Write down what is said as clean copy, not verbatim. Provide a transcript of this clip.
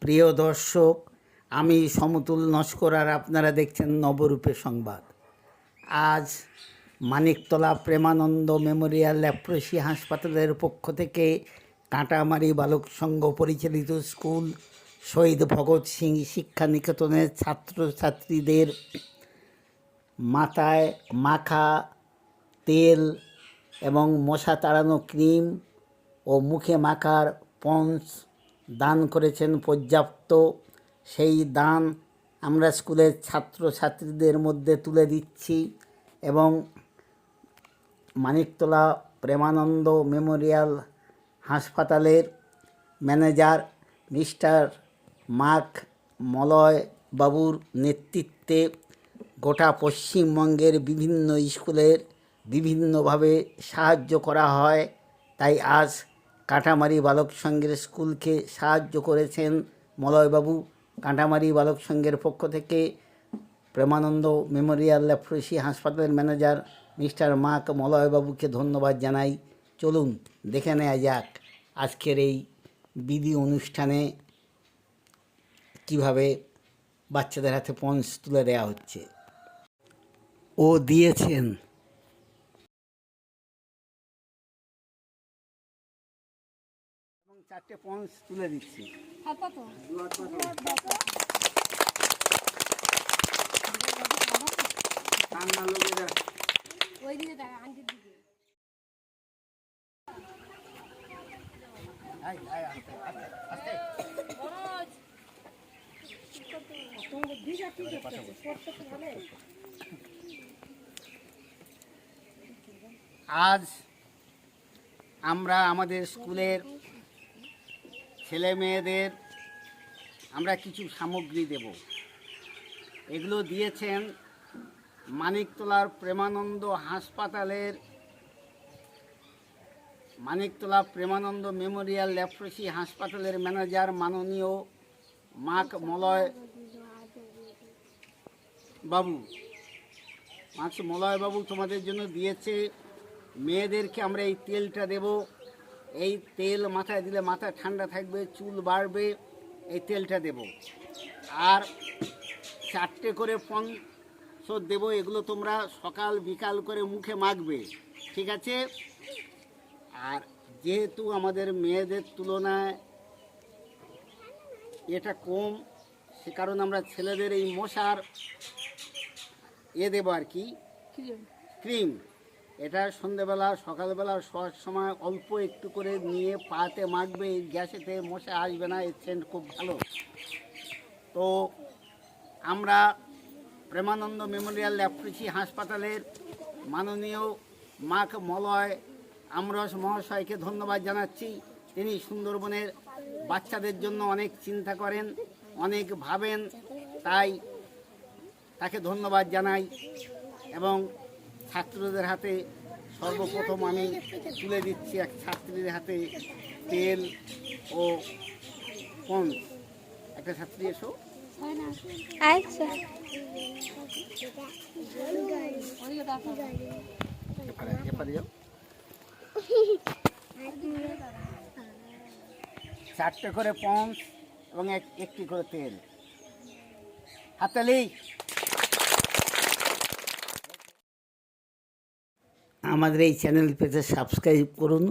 প্রিয় দর্শক, আমি সমতুল নস্কর আর আপনারা দেখছেন নবরূপে সংবাদ। আজ মানিকতলা প্রেমানন্দ মেমোরিয়াল ল্যাপ্রসি হাসপাতালের পক্ষ থেকে কাঁটামারি বালক সংঘ পরিচালিত স্কুল শহীদ ভগৎ সিং শিক্ষা নিকেতনের ছাত্রছাত্রীদের মাথায় মাখা তেল এবং মশা তাড়ানো ক্রিম ও মুখে মাখার পন্স দান করেছেন পর্যাপ্ত। সেই দান আমরা স্কুলের ছাত্রছাত্রীদের মধ্যে তুলে দিচ্ছি এবং মানিকতলা প্রেমানন্দ মেমোরিয়াল হাসপাতালের ম্যানেজার মিস্টার মার্ক মলয় বাবুর নেতৃত্বে গোটা পশ্চিমবঙ্গের বিভিন্ন স্কুলের বিভিন্নভাবে সাহায্য করা হয়। তাই আজ কাঁটামারি বালক সংঘের স্কুলকে সাহায্য করেছেন মলয়বাবু। কাঁটামারি বালক সংঘের পক্ষ থেকে প্রেমানন্দ মেমোরিয়াল ল্যাপ্রসি হাসপাতালের ম্যানেজার মিস্টার মার্ক মলয়বাবুকে ধন্যবাদ জানাই। চলুন দেখে নেওয়া যাক আজকের এই বিধি অনুষ্ঠানে কিভাবে বাচ্চাদের হাতে পন্স তুলে দেওয়া হচ্ছে। ও দিয়েছেন এবং 4টে পন্স তুলে দিচ্ছি। আজ আমরা আমাদের স্কুলের ছেলে মেয়েদের আমরা কিছু সামগ্রী দেব। এগুলো দিয়েছেন মানিকতলার প্রেমানন্দ হাসপাতালের মানিকতলা প্রেমানন্দ মেমোরিয়াল ল্যাপ্রসি হাসপাতালের ম্যানেজার মাননীয় মার্ক মলয় বাবু তোমাদের জন্য দিয়েছে। মেয়েদেরকে আমরা এই তেলটা দেব। এই তেল মাথায় দিলে মাথা ঠান্ডা থাকবে, চুল বাড়বে, এই তেলটা দেব। আর 4টে করে পন্স দেব। এগুলো তোমরা সকাল বিকাল করে মুখে মাখবে, ঠিক আছে? আর যেহেতু আমাদের মেয়েদের তুলনায় এটা কম, সে কারণে আমরা ছেলেদের এই মশার দেবো আর কি, ক্রিম। এটা সন্ধেবেলা সকালবেলা শোয়ার সময় অল্প একটু করে নিয়ে পাতে মাখবে। এই গ্যাসেতে মশা আসবে না, এর সেন্ট খুব ভালো। তো আমরা প্রেমানন্দ মেমোরিয়াল ল্যাপ্রসি হাসপাতালের মাননীয় মার্ক মলয় আমরস মহাশয়কে ধন্যবাদ জানাচ্ছি। তিনি সুন্দরবনের বাচ্চাদের জন্য অনেক চিন্তা করেন, অনেক ভাবেন, তাই তাকে ধন্যবাদ জানাই। এবং ছাত্রদের হাতে সর্বপ্রথম আমি তুলে দিচ্ছি এক ছাত্রীর হাতে তেল ও পন্স। একটা ছাত্রী এসো। চারটে করে পন্স এবং একটি করে তেল। হাততালি। আমাদের এই চ্যানেল পেজে সাবস্ক্রাইব করুন।